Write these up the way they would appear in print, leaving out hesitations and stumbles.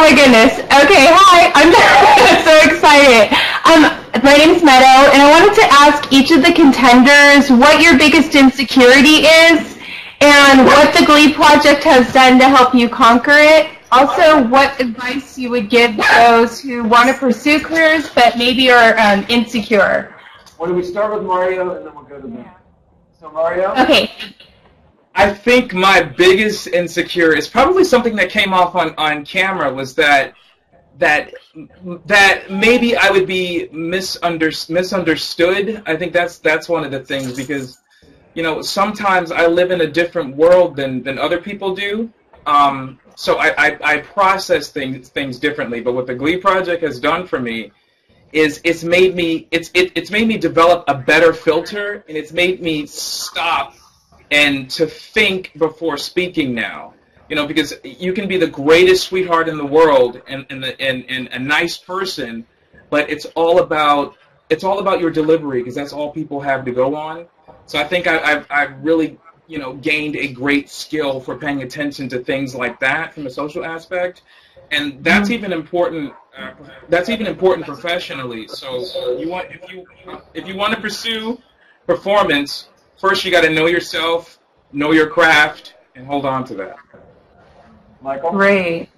my goodness. Okay, hi. I'm so excited. My name's Meadow, and I wanted to ask each of the contenders what your biggest insecurity is and what the Glee project has done to help you conquer it. Also, what advice you would give those who want to pursue careers but maybe are insecure. Why don't we start with Mario, and then we'll go to me. So Mario? Okay. I think my biggest insecure is probably something that came off on camera was that maybe I would be misunderstood. I think that's one of the things because, you know, sometimes I live in a different world than other people do. So I process things differently. But what the Glee project has done for me is it's made me develop a better filter, and it's made me stop and to think before speaking now. You know, because you can be the greatest sweetheart in the world and a nice person, but it's all about your delivery, because that's all people have to go on. So I think I've really, you know, gained a great skill for paying attention to things like that from a social aspect, and that's even important. That's even important professionally. So if you want to pursue performance, first you got to know yourself, know your craft, and hold on to that. Michael? Great.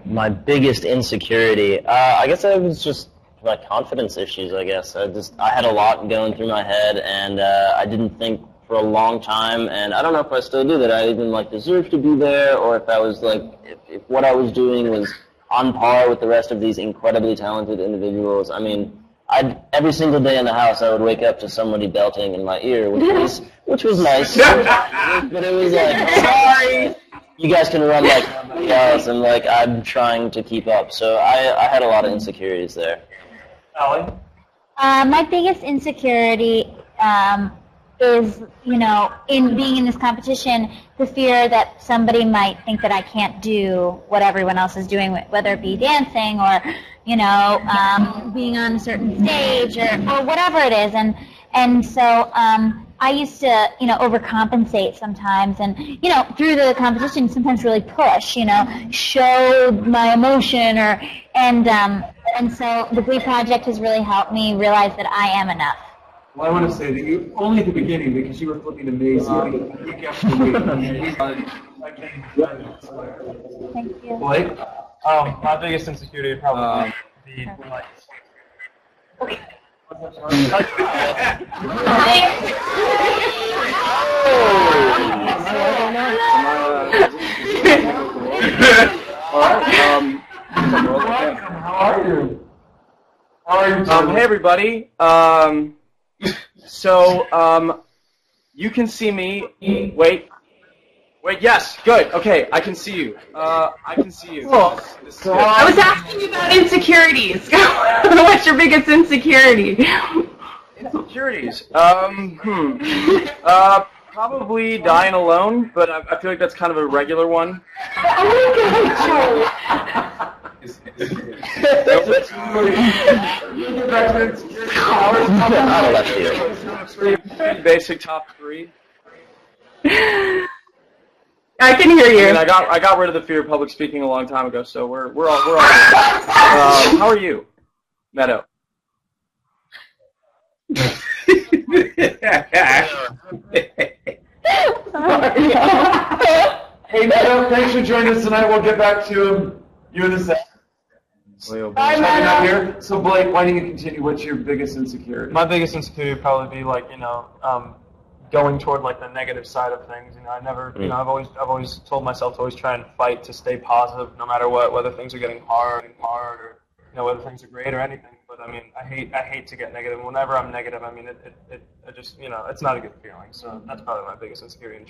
My biggest insecurity, I guess it was just my confidence issues, I guess. I had a lot going through my head, and I didn't think for a long time, and I don't know if I still do that. I even deserve to be there, or if I was if what I was doing was on par with the rest of these incredibly talented individuals. I mean, every single day in the house, I would wake up to somebody belting in my ear, which was nice. But it was sorry, you guys can run like somebody else, and I'm trying to keep up. So I had a lot of insecurities there. Allie? My biggest insecurity is, in being in this competition, the fear that somebody might think that I can't do what everyone else is doing, whether it be dancing or, being on a certain stage or whatever it is. And so I used to, overcompensate sometimes and, through the competition sometimes really push, show my emotion and so the Glee Project has really helped me realize that I am enough. Well, I want to say that you only at the beginning, because you were flipping amazing week after week. Thank you. Blake? My biggest insecurity would probably be Okay. How are you? Hey everybody. You can see me. Wait. Yes. Good. Okay. I can see you. I can see you. Cool. I was asking you about insecurities. What's your biggest insecurity? Insecurities. Probably dying alone, but I feel like that's kind of a regular one. Basic top three. I can hear you. I got rid of the fear of public speaking a long time ago, so we're all good. How are you, Meadow? Hey, Meadow, thanks for joining us tonight. We'll get back to you in a second. Bye, Meadow. Here. So, Blake, why don't you continue? What's your biggest insecurity? My biggest insecurity would probably be going toward the negative side of things. I never, I've always told myself to always try and fight to stay positive no matter what, whether things are getting hard or whether things are great or anything. But I mean, I hate to get negative. Whenever I'm negative, I mean, it just, it's not a good feeling. So that's probably my biggest insecurity, and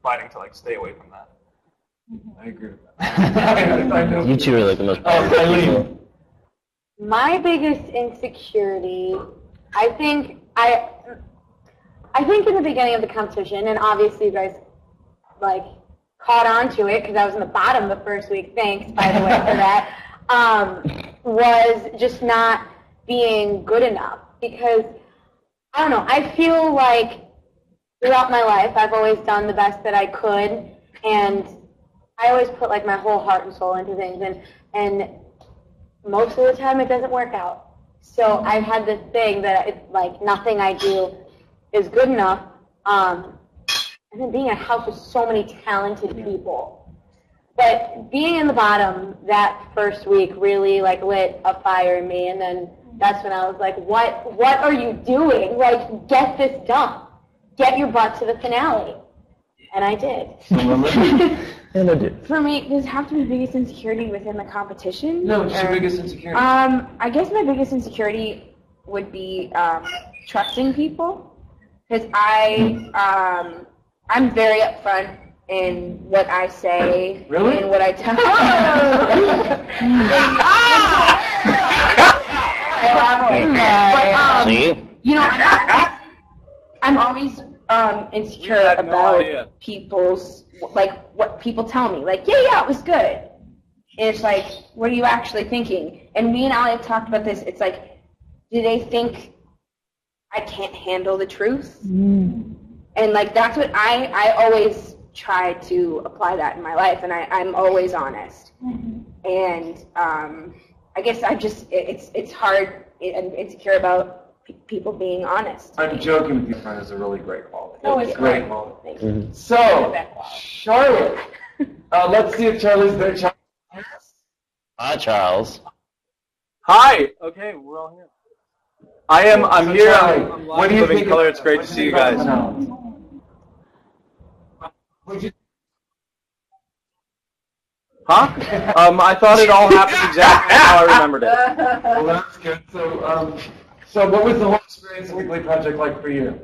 fighting to stay away from that. I agree with that. You two are the most powerful people. My biggest insecurity, I think in the beginning of the competition, and obviously you guys caught on to it because I was in the bottom the first week. Thanks, by the way, for that. Was just not being good enough, because I don't know. I feel like throughout my life I've always done the best that I could, and I always put like my whole heart and soul into things, and most of the time it doesn't work out. So I've had this thing that it's like nothing I do is good enough. And then being in a house with so many talented people. But being in the bottom that first week really like lit a fire in me, and then that's when I was like, what are you doing? Like, get this done. Get your butt to the finale. And I did. And I did. For me, does it have to be the biggest insecurity within the competition? No, what's your biggest insecurity? I guess my biggest insecurity would be trusting people, because I'm very upfront in what I say Really? and what I tell. See? You know, I'm always insecure about people's, like, what people tell me. Like, yeah, it was good. And it's like, what are you actually thinking? And me and Ali have talked about this. It's like, do they think I can't handle the truth? And, like, that's what I always try to apply that in my life, and I'm always honest. And I guess it's hard and insecure about people being honest. I'm joking with you, friend. It's a really great quality. Oh, it's great great. quality. So, Charlotte, let's see if Charlie's there. Hi, Charles. Hi. Okay, we're all here. I'm here. I'm What do you Living think? Color. It's great to see you guys. Huh? I thought it all happened exactly how I remembered it. Well, that's good. So what was the whole experience of the Glee Project like for you?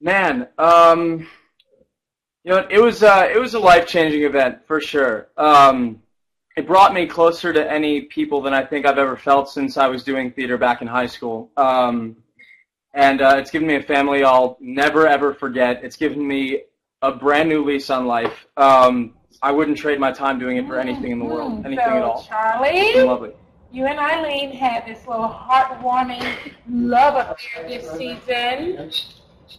Man, it was a life-changing event for sure. It brought me closer to any people than I think I've ever felt since I was doing theater back in high school. And it's given me a family I'll never, ever forget. It's given me a brand new lease on life. I wouldn't trade my time doing it for anything in the world, anything at all. Charlie, It's been lovely. you and Eileen had this little heartwarming love affair this season.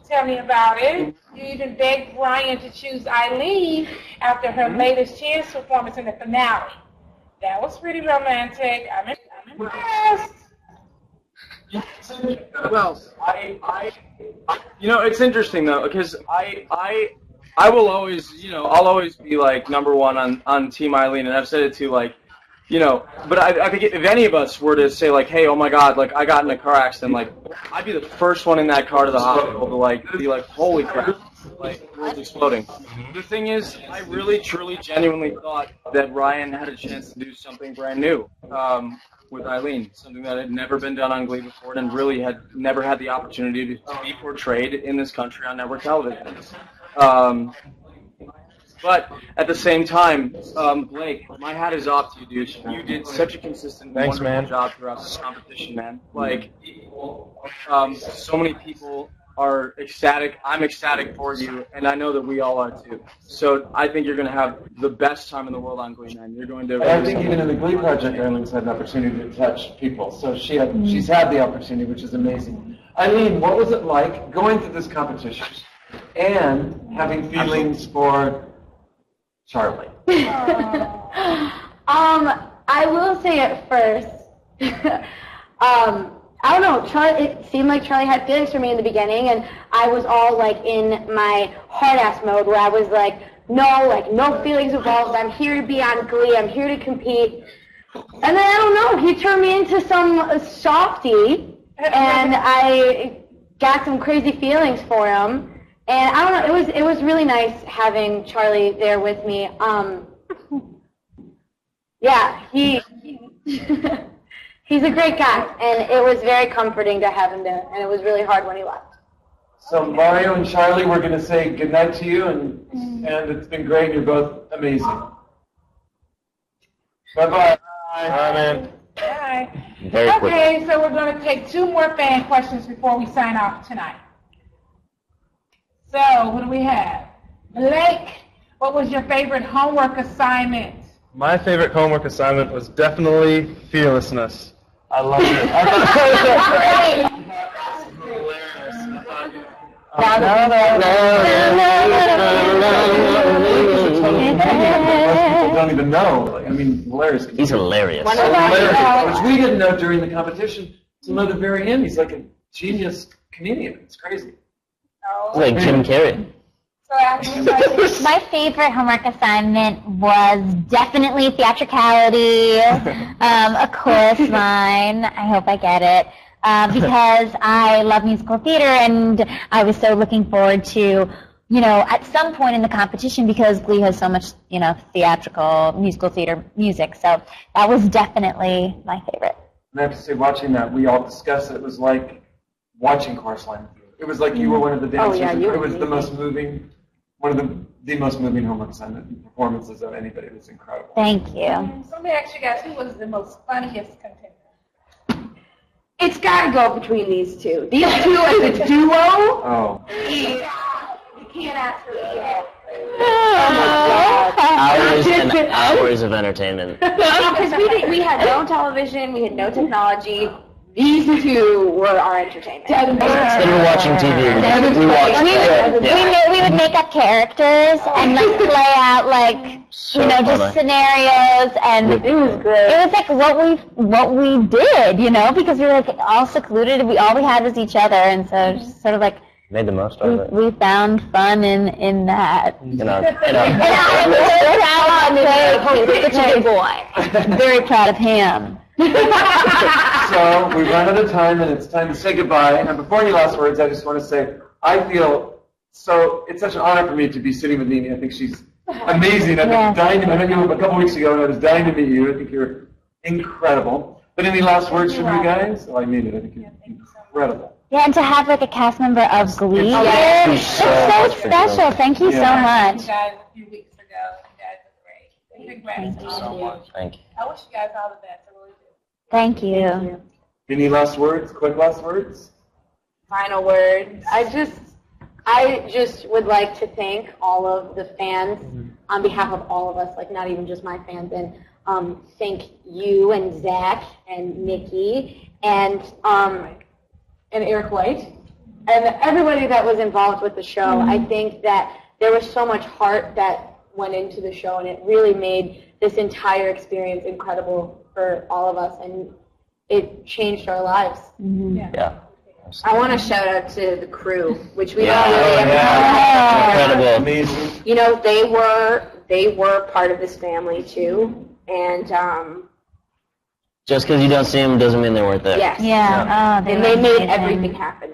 Tell me about it. You even begged Brian to choose Eileen after her latest Chance performance in the finale. That was pretty romantic. I'm impressed. Well, it's interesting though, because I will always, I'll always be like number one on Team Eileen, and I've said it too, like, but I think if any of us were to say like, hey, oh my God, like I got in a car accident, like I'd be the first one in that car to the hospital to like be like, holy crap, like the world's exploding. The thing is, I really, truly, genuinely thought that Ryan had a chance to do something brand new with Eileen, something that had never been done on Glee before, and really had never had the opportunity to be portrayed in this country on network television. But at the same time, Blake, my hat is off to you, dude. You did such a consistent, wonderful job throughout this competition, man. Like, so many people are ecstatic. I'm ecstatic for you, and I know that we all are too. So I think you're going to have the best time in the world on Glee, man. You're going to. I think even in the Glee Project, Eileen's had an opportunity to touch people. So she's had the opportunity, which is amazing. Eileen, what was it like going through this competition and having feelings for Charlie? I will say at first, I don't know, Charlie, it seemed like Charlie had feelings for me in the beginning, and I was all like in my hard-ass mode where I was like, no feelings involved, I'm here to be on Glee, I'm here to compete. And then, I don't know, he turned me into some softie, and I got some crazy feelings for him. And I don't know, it was really nice having Charlie there with me. Yeah, he's a great guy, and it was very comforting to have him there, and it was really hard when he left. So Mario and Charlie, we're going to say goodnight to you, and it's been great. You're both amazing. Bye-bye. Bye, man. Bye. Very quick. Okay, so we're going to take 2 more fan questions before we sign off tonight. So, what do we have? Blake, what was your favorite homework assignment? My favorite homework assignment was definitely fearlessness. I loved it. Most people don't even know. Like, I mean, hilarious. He's hilarious. Hilarious, which we didn't know during the competition until the very end. He's like a genius comedian. It's crazy. He's like Jim Carrey. My favorite homework assignment was definitely theatricality, a chorus line. I hope I get it. Because I love musical theater, and I was so looking forward to, at some point in the competition, because Glee has so much, theatrical, musical theater music. So that was definitely my favorite. And I have to say, watching that, we all discussed it. It was like watching Chorus Line. It was like you were one of the dancers. It was the most moving, one of the most moving homework assignment performances of anybody. It was incredible. Thank you. So let me ask you guys, who was the most funniest contender? It's got to go between these two. These two as a duo. Oh. Yeah. You can't ask for it. Hours and hours of entertainment. Because we had no television, we had no technology. These two were our entertainment. Instead of watching TV, we watched We would make up characters and play out just scenarios, and it was great. It was like what we did, because we were all secluded. All we had was each other, and so just sort of made the most of it. We found fun in that. And Such a good boy. Very proud of him. So we've run out of time, and it's time to say goodbye. And before any last words, I just want to say I feel it's such an honor for me to be sitting with Nini. I think she's amazing. I've been dying to meet you a couple weeks ago, and I was dying to meet you. I think you're incredible. But any last words from you guys? Oh, I mean it. I think you're incredible. Yeah, and to have a cast member of Glee, It's so special. Thank you so much. You guys a few weeks ago. You guys are great. Congrats. Thank you so much. Thank you. I wish you guys all the best. I really do. Thank you. Any last words? Quick last words? Final words. I just would like to thank all of the fans on behalf of all of us, not even just my fans, and thank you and Zach and Nikki and Eric White and everybody that was involved with the show. I think that there was so much heart that went into the show, and it really made this entire experience incredible for all of us, and it changed our lives. Yeah. I want to shout out to the crew, which we Yeah. don't really Incredible. Amazing. they were part of this family too, and Just because you don't see them doesn't mean they weren't there. yes, Yeah. Oh, and were they made amazing. everything happen.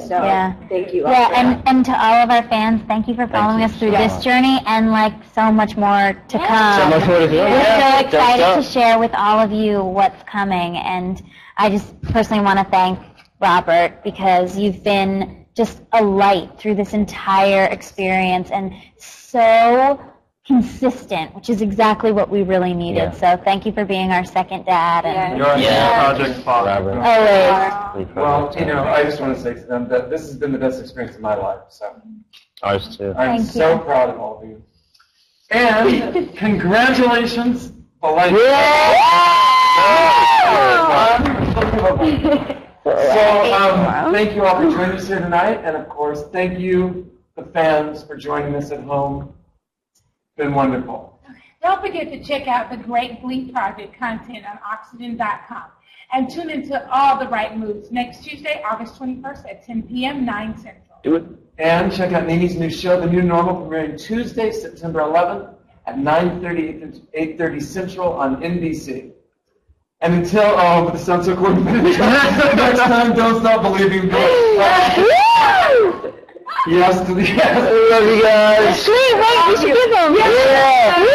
So Yeah. thank you. all Yeah, for that. and to all of our fans, thank you for following us through this journey, and so much more to come. So much more to do. We're Yeah. so excited Don't to stop. share with all of you what's coming, and I just personally want to thank Robert, because you've been just a light through this entire experience, and so consistent, which is exactly what we really needed. Yeah. So thank you for being our second dad. And You're Yeah. Project Father. Robert. always. Well, I just want to say to them that this has been the best experience of my life. So Ours too. I'm Thank so you. proud of all of you. And congratulations, Belinda. So thank you all for joining us here tonight, and of course, thank you, the fans, for joining us at home. It's been wonderful. Don't forget to check out the great Glee Project content on Oxygen.com. And tune into All the Right Moves next Tuesday, August 21st at 10 p.m., 9 Central. Do it. And check out Nini's new show, The New Normal, premiering Tuesday, September 11th at 9:30, 8:30 Central on NBC. And until, but this sounds so cool. Next time, don't stop believing. Yes to the yes. I love you guys. Wait, we should give them. Yeah.